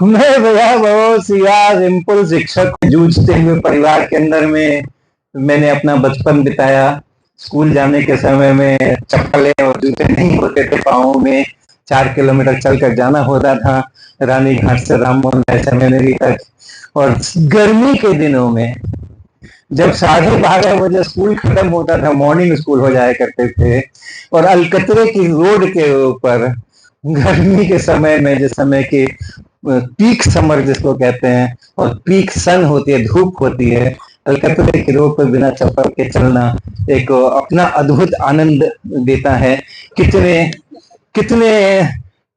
मैं भैया बहुत सी यार सिंपल शिक्षक जूझते हुए परिवार के अंदर में मैंने अपना बचपन बिताया। स्कूल जाने के समय में चप्पलें और जूते नहीं होते थे पाँव में। 4 किलोमीटर चलकर जाना होता था रानी घाट से राम मोहन राय सेमिनरी तक। और गर्मी के दिनों में जब 12:30 बजे स्कूल खत्म होता था, मॉर्निंग स्कूल हो जाया करते थे, और अलकतरे की रोड के ऊपर गर्मी के समय में, जिस समय की पीक समर जिसको कहते हैं और पीक सन होती है, धूप होती है, अलकतरे की रोड पर बिना चप्पल के चलना एक अपना अद्भुत आनंद देता है। कितने कितने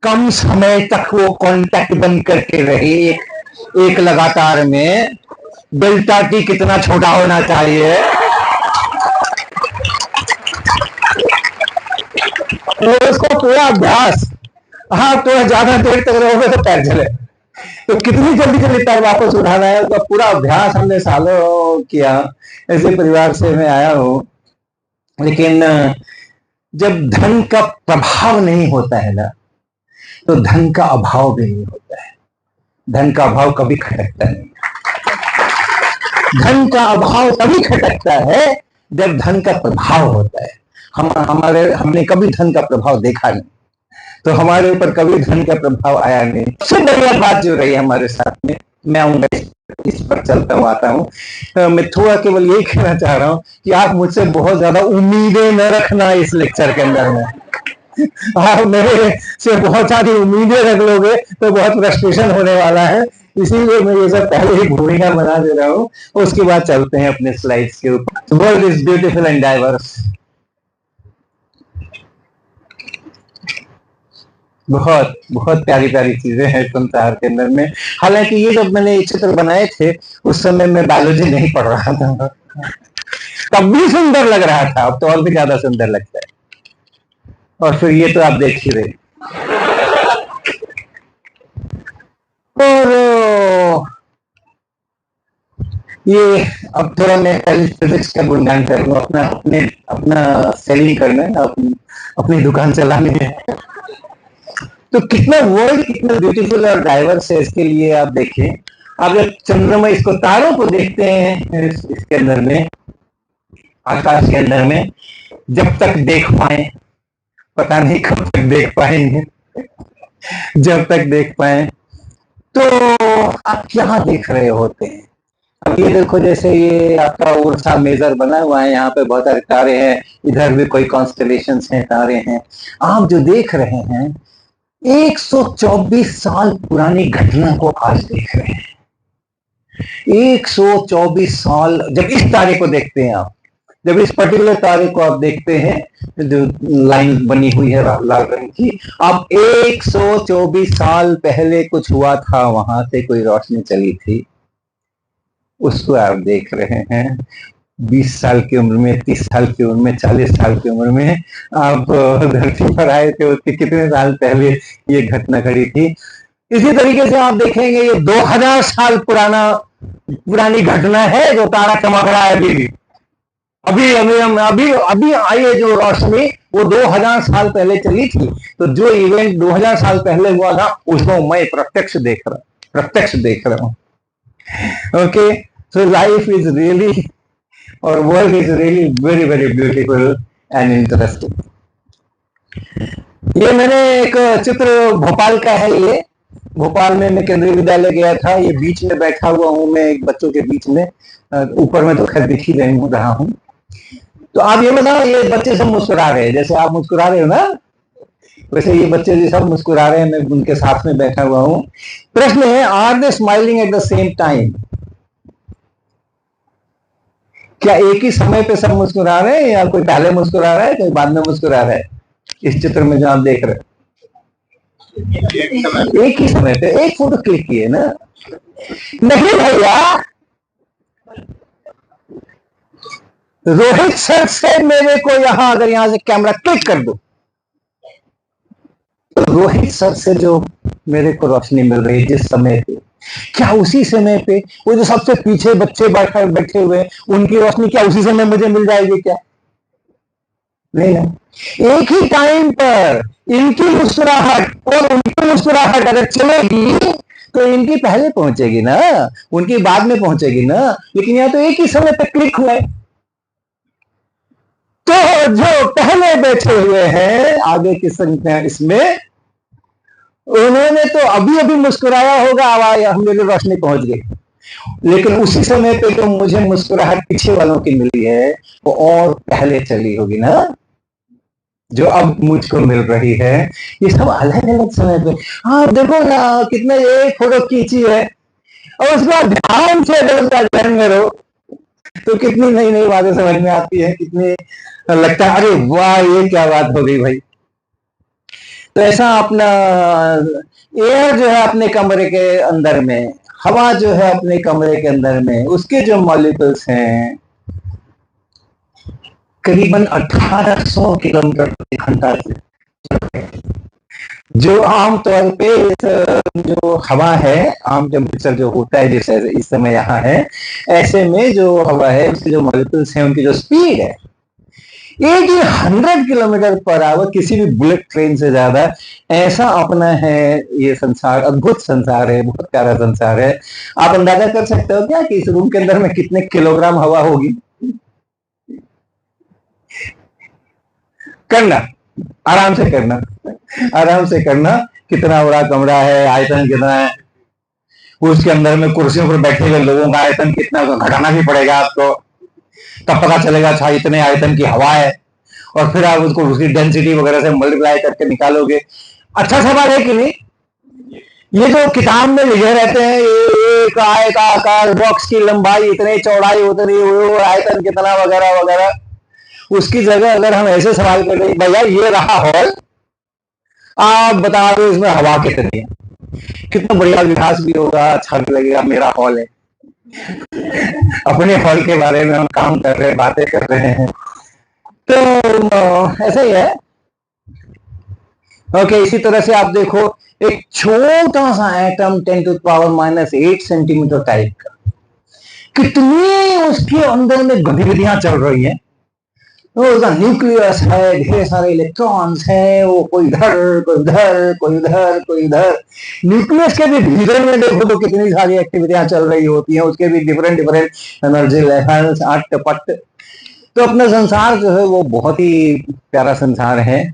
कम समय तक वो कांटेक्ट बन करके रहे एक लगातार में। डेल्टा टी कितना छोटा होना चाहिए, उसको पूरा अभ्यास। हाँ, तो ज्यादा देर तक रहोगे तो पैर चले, तो कितनी जल्दी जल्दी पैर वापस उठाना है, उसका पूरा अभ्यास हमने सालों किया। ऐसे परिवार से मैं आया हूँ। लेकिन जब धन का प्रभाव नहीं होता है ना, तो धन का अभाव भी नहीं होता है। धन का अभाव कभी खटकता नहीं। धन का अभाव तभी खटकता है जब धन का प्रभाव होता है। हमने कभी धन का प्रभाव देखा नहीं, तो हमारे ऊपर कभी धन का प्रभाव आया नहीं। सबसे बढ़िया बात जो रही हमारे साथ में, मैं आऊंगा इस पर चलता हुआ आता हूँ। मैं थोड़ा केवल यही कहना चाह रहा हूँ कि आप मुझसे बहुत ज्यादा उम्मीदें न रखना इस लेक्चर के अंदर में। आप मेरे से बहुत सारी उम्मीदें रख लोगे तो बहुत फ्रस्ट्रेशन होने वाला है। इसीलिए मैं ये सब पहले ही भूमिका बना दे रहा हूँ। उसके बाद चलते हैं अपने स्लाइड्स के ऊपर। World is beautiful and diverse. बहुत बहुत प्यारी प्यारी चीजें हैं संसार के अंदर में। हालांकि ये जब मैंने ये चित्र बनाए थे उस समय मैं बायोलॉजी नहीं पढ़ रहा था, तब भी सुंदर लग रहा था, अब तो और भी ज्यादा सुंदर लगता है। और फिर ये तो आप देख ही रहे। और ये अब थोड़ा मैं फिजिक्स का गुणगान कर लूँ, अपना सेलिंग करना है, अपनी दुकान चलानी है। तो कितना वर्ल्ड कितना ब्यूटीफुल और डाइवर्स है, इसके लिए आप देखें। आप जब चंद्रमा, इसको तारों को देखते हैं इसके अंदर में, आकाश के अंदर में, जब तक देख पाए, पता नहीं कब तक देख पाएंगे, जब तक देख पाए, तो आप क्या देख रहे होते हैं। अब ये देखो, जैसे ये आपका उर्सा मेजर बना हुआ है, यहाँ पे बहुत सारे तारे हैं, इधर भी कोई कॉन्स्टेलेशंस हैं, तारे हैं। आप जो देख रहे हैं 124 साल पुरानी घटना को आज देख रहे हैं। 124 साल जब इस तारे को देखते हैं आप, जब इस पर्टिकुलर तारे को आप देखते हैं, जो लाइन बनी हुई है लाल रंग की, आप 124 साल पहले कुछ हुआ था, वहां से कोई रोशनी चली थी, उसको आप देख रहे हैं। 20 साल की उम्र में, 30 साल की उम्र में, 40 साल की उम्र में आप धरती पर आए थे, उसके कितने साल पहले ये घटना घटी थी। इसी तरीके से आप देखेंगे ये 2000 साल पुरानी घटना है, जो तारा चमक रहा है अभी आई है जो रोशनी, वो 2000 साल पहले चली थी। तो जो इवेंट 2000 साल पहले हुआ था उसको मैं प्रत्यक्ष देख रहा हूँ। Okay, so life is really और world is really very very beautiful and interesting. ये मैंने एक चित्र भोपाल का है। ये भोपाल में मैं केंद्रीय विद्यालय गया था। ये बीच में बैठा हुआ हूँ मैं, एक बच्चों के बीच में, ऊपर में तो खैर दिख ही रहा हूँ। तो आप ये बताओ, ये बच्चे सब मुस्कुरा रहे हैं, जैसे आप मुस्कुरा रहे हो ना, वैसे ये बच्चे भी सब मुस्कुरा रहे हैं, मैं उनके साथ में बैठा हुआ हूँ। प्रश्न है, are they smiling at the same time? क्या एक ही समय पे सब मुस्कुरा रहे हैं, या कोई पहले मुस्कुरा रहा है, कोई बाद में मुस्कुरा रहा है? इस चित्र में जो आप देख रहे हैं, एक ही समय पे एक फोटो क्लिक किए ना? नहीं भैया, रोहित सर से मेरे को अगर यहां से कैमरा क्लिक कर दो, तो रोहित सर से जो मेरे को रोशनी मिल रही है जिस समय पे, क्या उसी समय पे वो जो सबसे पीछे बच्चे बैठे हुए उनकी रोशनी क्या उसी समय मुझे मिल जाएगी? क्या नहीं ना। एक ही टाइम पर इनकी मुस्कुराहट और उनकी मुस्कुराहट अगर चलेगी तो इनकी पहले पहुंचेगी ना, उनकी बाद में पहुंचेगी ना, लेकिन यहाँ तो एक ही समय पे क्लिक हुआ है। तो जो पहले बैठे हुए हैं आगे की संख्या इसमें, उन्होंने तो अभी अभी मुस्कुराया होगा, आवाज हम लोग रोशनी पहुंच गई, लेकिन उसी समय पे जो मुझे मुस्कुराहट पीछे वालों की मिली है वो और पहले चली होगी ना, जो अब मुझको मिल रही है। ये सब अलग अलग समय पे। हाँ देखो ना, कितने एक फोटो खींची है और उसके बाद ध्यान से ध्यान में रहो तो कितनी नई नई बातें समझ में आती है, कितनी लगता है अरे वाह ये क्या बात हो गई भाई। तो ऐसा अपना एयर जो है अपने कमरे के अंदर में, हवा जो है अपने कमरे के अंदर में, उसके जो मॉलिक्यूल्स हैं करीबन 1800 किलोमीटर प्रति घंटा से, जो आमतौर पे जो हवा है, आम टेम्परेचर जो होता है जैसे इस समय यहाँ है, ऐसे में जो हवा है उसके जो मॉलिक्यूल्स हैं उनकी जो स्पीड है 100 किलोमीटर पर आवर, किसी भी बुलेट ट्रेन से ज्यादा। ऐसा अपना है ये संसार, अद्भुत संसार है, बहुत प्यारा संसार है। आप अंदाजा कर सकते हो क्या कि इस रूम के अंदर में कितने किलोग्राम हवा होगी? करना, आराम से करना, आराम से करना। कितना बड़ा कमरा है, आयतन कितना है, उसके अंदर में कुर्सियों पर बैठे हुए लोगों का आयतन कितना, घटाना भी पड़ेगा आपको, तब पता चलेगा अच्छा इतने आयतन की हवा है, और फिर आप उसको उसकी डेंसिटी वगैरह से मल्टीप्लाई करके निकालोगे। अच्छा सवाल है कि नहीं? ये जो किताब में लिखे रहते हैं एक आयताकार बॉक्स की लंबाई इतनी, चौड़ाई उतनी, आयतन कितना वगैरह वगैरह, उसकी जगह अगर हम ऐसे सवाल करें भैया ये रहा हॉल, आप बता दो इसमें हवा कितनी है, कितना बढ़िया विकास भी होगा, अच्छा भी लगेगा, मेरा हॉल है। अपने हॉल के बारे में हम काम कर रहे हैं, बातें कर रहे हैं। तो ऐसा ही है। ओके, इसी तरह से आप देखो एक छोटा सा एटम 10⁻⁸ सेंटीमीटर टाइप का, कितनी उसके अंदर में गतिविधियां चल रही हैं। तो उसका न्यूक्लियस है, ढेर सारे इलेक्ट्रॉन्स हैं, वो कोई इधर कोई उधर कोई उधर कोई उधर। न्यूक्लियस के भी भीतर में देखो तो कितनी सारी एक्टिविटियां चल रही होती हैं, उसके भी डिफरेंट डिफरेंट एनर्जी लेवल्स, अट पट। तो अपना संसार जो है वो बहुत ही प्यारा संसार है।